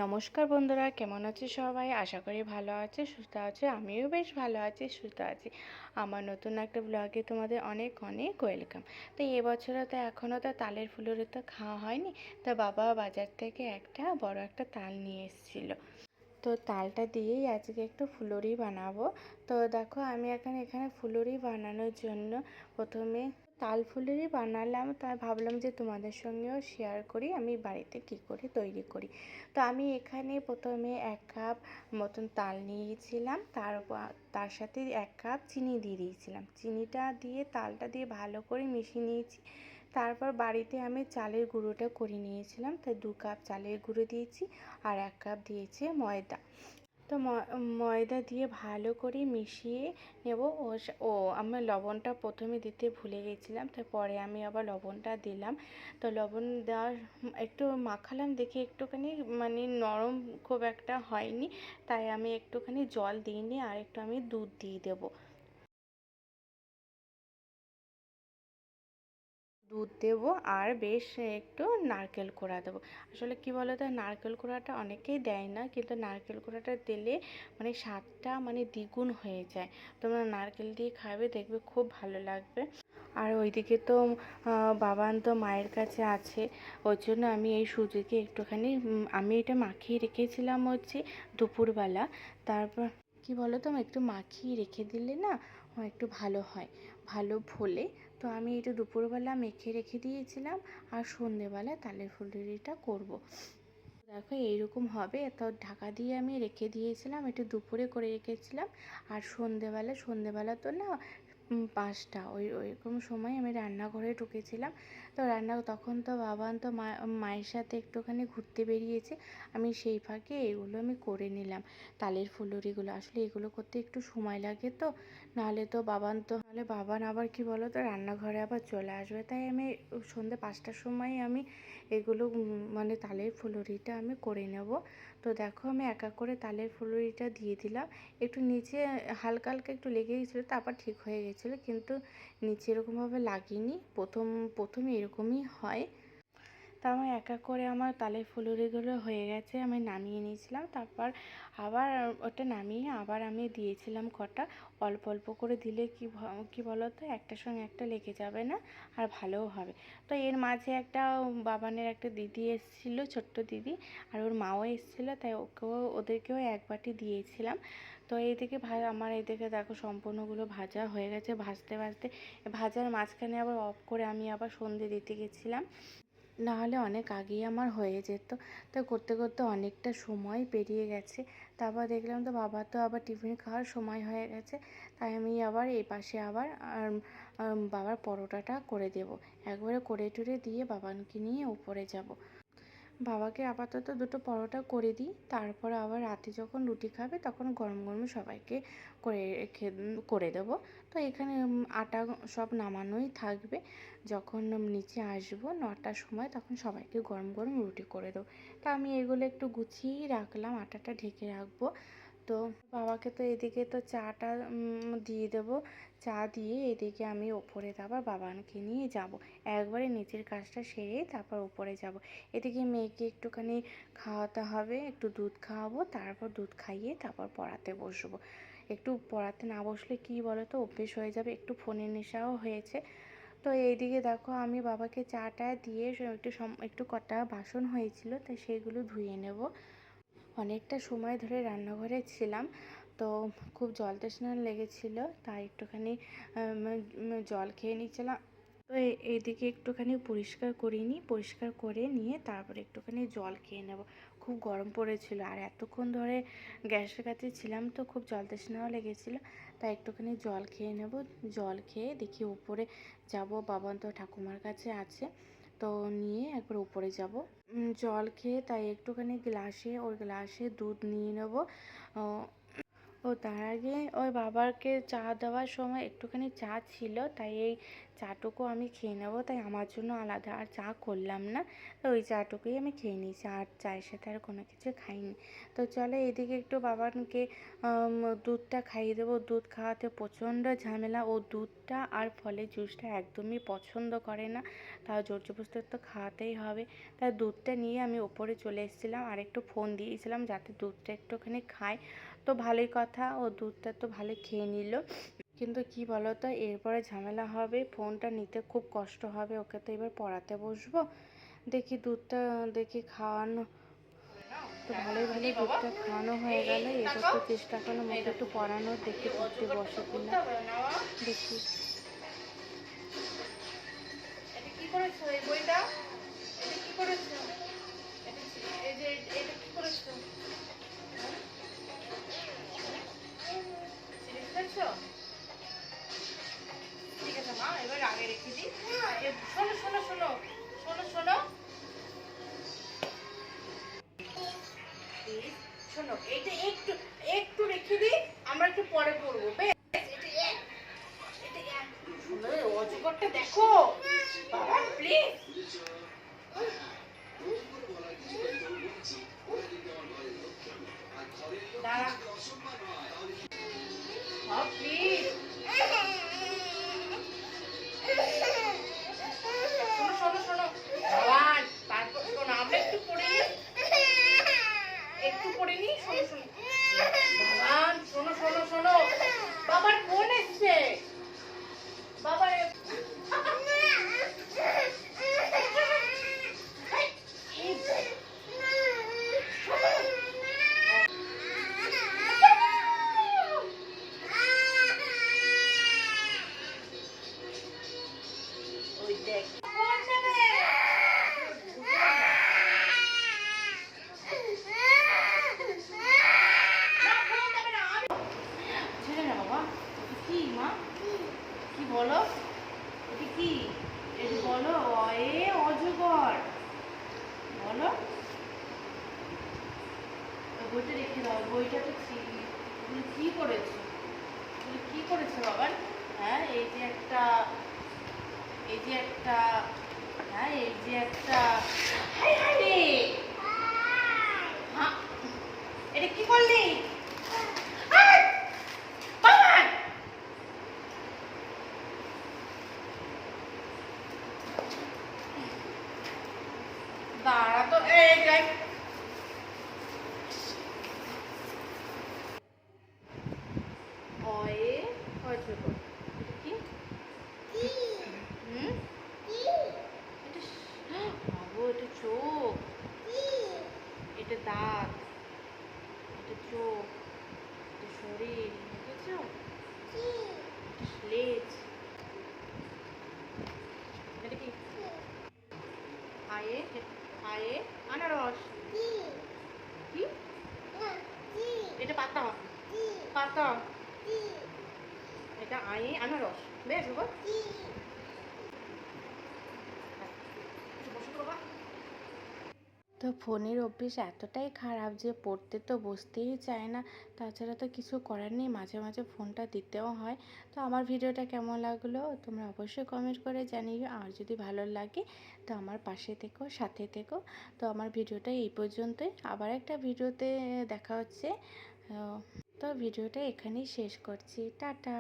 নমস্কার বন্ধুরা, কেমন আছে সবাই? আশা করি ভালো আছে, সুস্থ আছে। আমিও বেশ ভালো আছি, সুস্থ আছি। আমার নতুন একটা ব্লগে তোমাদের অনেক অনেক ওয়েলকাম। তো এবছরে তো এখনও তো তালের ফুলুরি তো খাওয়া হয়নি। তো বাবা বাজার থেকে একটা বড় একটা তাল নিয়ে এসেছিলো। তো তালটা দিয়েই আজকে একটু ফুলুরি বানাবো। তো দেখো, আমি এখানে ফুলুরি বানানোর জন্য প্রথমে তাল ফুলুরি বানালাম, তাই ভাবলাম যে তোমাদের সঙ্গেও শেয়ার করি আমি বাড়িতে কী করে তৈরি করি। তো আমি এখানে প্রথমে 1 কাপ মতন তাল নিয়েছিলাম, তার সাথে 1 কাপ চিনি দিয়ে দিয়েছিলাম। চিনিটা দিয়ে তালটা দিয়ে ভালো করে মিশিয়ে নিয়েছি। তারপর বাড়িতে আমি চালের গুঁড়োটা করে নিয়েছিলাম, তাই 2 কাপ চালের গুঁড়ো দিয়েছি আর 1 কাপ দিয়েছি ময়দা। তো ময়দা দিয়ে ভালো করে মিশিয়ে নেব। আমি লবণটা প্রথমে দিতে ভুলে গেছিলাম, তো পরে আমি আবার লবণটা দিলাম। তো লবণ দেওয়ার একটু মাখালাম, দেখি একটুখানি মানে নরম খুব একটা হয়নি, তাই আমি একটুখানি জল দিইনি, আর একটু আমি দুধ দিয়ে দেবো। দুধ দেবো আর বেশ একটু নারকেল কোড়া দেবো। আসলে কি বলো তো, নারকেল কোড়াটা অনেকেই দেয় না, কিন্তু নারকেল কোড়াটা দিলে মানে স্বাদটা মানে দ্বিগুণ হয়ে যায়। তোমরা নারকেল দিয়ে খাবে, দেখবে খুব ভালো লাগবে। আর ওইদিকে তো বাবান তো মায়ের কাছে আছে, ওই জন্য আমি এই সুজিকে একটুখানি আমি এটা মাখিয়ে রেখেছিলাম হচ্ছে দুপুরবেলা। তারপর কি বলো তো, একটু মাখিয়ে রেখে দিলে না একটু ভালো হয়, ভালো ফোলে। তো আমি এটা দুপুরবেলা মেখে রেখে দিয়েছিলাম, আর সন্ধেবেলা তালের ফুলুরিটা করব। দেখো এইরকম হবে। তো ঢাকা দিয়ে আমি রেখে দিয়েছিলাম, একটু দুপুরে করে রেখেছিলাম। আর সন্ধেবেলা তো না 5টা ওইরকম সময় আমি রান্নাঘরে ঢুকেছিলাম। তো তখন তো বাবান তো মায়ের সাথে একটুখানি ঘুরতে বেরিয়েছে। আমি সেই ফাঁকে এগুলো আমি করে নিলাম, তালের ফুলুরিগুলো। আসলে এগুলো করতে একটু সময় লাগে, তো নাহলে বাবান আবার কি বলো তো, রান্নাঘরে আবার চলে আসবে। তাই আমি সন্ধ্যে 5টার সময় আমি এগুলো মানে তালের ফুলুরিটা আমি করে নেব। তো দেখো, আমি এক এক করে তালের ফুলুরিটা দিয়ে দিলাম। একটু নিচে হালকা হালকা একটু লেগে গেছিলো, তারপর ঠিক হয়ে গেছিলো, কিন্তু নিচে এরকমভাবে লাগেনি। প্রথমে এরকমই হয়। তা আমার এক এক করে আমার তালের ফুলুরিগুলো হয়ে গেছে, আমি নামিয়ে নিয়েছিলাম। তারপর আবার ওটা নামিয়ে আবার আমি দিয়েছিলাম কটা। অল্প অল্প করে দিলে কি বলো তো, একটার সঙ্গে একটা লেগে যাবে না, আর ভালোও হবে। তো এর মাঝে একটা বাবানের একটা দিদি এসেছিলো, ছোট্ট দিদি, আর ওর মাও এসেছিলো, তাই ওদেরকেও 1 বাটি দিয়েছিলাম। তো আমার এইদিকে দেখো সম্পূর্ণগুলো ভাজা হয়ে গেছে। ভাজতে ভাজতে ভাজার মাঝখানে আবার অফ করে আমি আবার সন্ধে দিতে গেছিলাম, নাহলে অনেক আগেই আমার হয়ে যেত। তো করতে করতে অনেকটা সময় পেরিয়ে গেছে। তারপর দেখলাম তো বাবা তো আবার টিফিন খাওয়ার সময় হয়ে গেছে, তাই আমি আবার এই পাশে আবার বাবার পরোটাটা করে দেব। একবারে করে টুরে দিয়ে বাবাকে নিয়ে উপরে যাব। বাবাকে আপাতত 2টো পরোটা করে দিই, তারপর আবার রাতে যখন রুটি খাবে তখন গরম গরম সবাইকে করে করে দেবো। তো এখানে আটা সব নামানোই থাকবে। যখন নিচে আসবো 9টার সময়, তখন সবাইকে গরম গরম রুটি করে দেবো। তা আমি এগুলো একটু গুছিয়েই রাখলাম, আটাটা ঢেকে রাখবো। তো বাবাকে তো এদিকে তো চাটা দিয়ে দেবো। চা দিয়ে এদিকে আমি ওপরে আবার বাবাকে নিয়ে যাব। একবারে নিচের কাজটা সেরে তারপর উপরে যাব। এদিকে মেয়েকে একটুখানি খাওয়াতে হবে, একটু দুধ খাওয়াবো, তারপর দুধ খাইয়ে তারপর পড়াতে বসবো। একটু পড়াতে না বসলে কি বলো তো, অভ্যেস হয়ে যাবে, একটু ফোনের নেশাও হয়েছে। তো এইদিকে দেখো, আমি বাবাকে চাটা দিয়ে একটু কটা বাসন হয়েছিল, তাই সেগুলো ধুয়ে নেব। অনেকটা সময় ধরে রান্নাঘরে ছিলাম, তো খুব জল তৃষ্ণা লেগেছিলো, তাই একটুখানি জল খেয়ে নিচ্ছিলাম। তো এইদিকে একটুখানি পরিষ্কার করে নিই, পরিষ্কার করে নিয়ে তারপরে একটুখানি জল খেয়ে নেব। খুব গরম পড়েছিল, আর এতক্ষণ ধরে গ্যাসের কাছে ছিলাম, তো খুব জল তৃষ্ণাও লেগেছিলো, তাই একটুখানি জল খেয়ে নেব। জল খেয়ে দেখি উপরে যাব, বাবা তো ঠাকুমার কাছে আছে, তো নিয়ে একবার উপরে যাব। জল খেয়ে তাই একটুখানি ওই গ্লাসে দুধ নিয়ে নেব। ও তার আগে ওই বাবাকে চা দেওয়ার সময় একটুখানি চা ছিল, তাই এই চাটুকু আমি খেয়ে নেবো, তাই আমার জন্য আলাদা আর চা করলাম না। তো ওই চাটুকুই আমি খেয়ে নিয়েছি, আর চায়ের সাথে আর কোনো কিছু খাইনি। তো চলো এদিকে একটু বাবাকে দুধটা খাইয়ে দেবো। দুধ খাওয়াতে প্রচণ্ড ঝামেলা, ও দুধটা আর ফলের জুসটা একদমই পছন্দ করে না, তাও জোর জবরদস্তি তো খাওয়াতেই হবে। তাই দুধটা নিয়ে আমি ওপরে চলে এসেছিলাম, আর একটু ফোন দিয়েছিলাম যাতে দুধটা একটুখানি খায়। তো ভালোই কথা, ও দুধটা তো ভালো খেয়ে নিল। কিন্তু কি বলো তো, এরপরে ঝামেলা হবে, ফোনটা নিতে খুব কষ্ট হবে। ওকে তো এবার পড়াতে বসবো, দেখি দুধটা দেখি খাওয়ানো তো ভালোই দুধটা খাওয়ানো হয়ে গেল। এবার তো চেষ্টা করলাম ওকে একটু পড়ানোর, দেখি পড়তে বসে কিনা দেখি। এটা কি করেছো এই বইটা? এটা কি করেছো? এই যে এটা কি করেছো? সিরিজ করেছো? ঠিক আছে মা, এবার আগে রেখে দিই। শোনো শোনো শোনো শোনো শোনো শোনো, এটা একটু একটু রেখে দিই, আমরা একটু পরে পড়বো। বেশ, অজগরটা দেখো বাবা, প্লিজ। দাঁড়া প্লিজ, শোনো শোনো শোনো বাবা, তারপর শোনো আমরা একটু পড়ে নিই, একটু পড়ে নিই। শোনো শোনো বাবা, শোনো শোনো শোনো, বাবার ফোন এসছে, বাবার ওই দেখ ফোন নেবে। ছেড়ে না বাবা, এটা কি মা, কি বলো, এটা কি, এটা বলো। এ অজগর, বলো। বইটা রেখে দাও, বইটা তো তুমি কি করেছো, তুমি কি করেছো বাবা? হ্যাঁ এই যে একটা, এই যে একটা, হ্যাঁ এই যে একটা, হ্যাঁ এটা কি করলি? দাঁড়া তো, এই দেখ অয়ে অজগর, এটা কি? হুম, এটা বাবু, এটা চোখ, এটা দাঁত, এটা চোখ, এটা শরীর, দেখেছো? এটা লেজ, এটা কি? আয়ে, আয়ে আনারস, কি? এটা পাতা, পাতা, এটা আয়ে আনারস। বেশ বাবা, বসো তো বাবা। তো ফোনের অভ্যেস এতটাই খারাপ যে পড়তে তো বসতেই চায় না, তাছাড়া তো কিছু করার নেই, মাঝে মাঝে ফোনটা দিতেও হয়। তো আমার ভিডিওটা কেমন লাগলো তোমরা অবশ্যই কমেন্ট করে জানিও, আর যদি ভালো লাগে তো আমার পাশে থেকো, সাথে থেকো। তো আমার ভিডিওটা এই পর্যন্তই, আবার একটা ভিডিওতে দেখা হচ্ছে। তো ভিডিওটা এখানেই শেষ করছি, টাটা।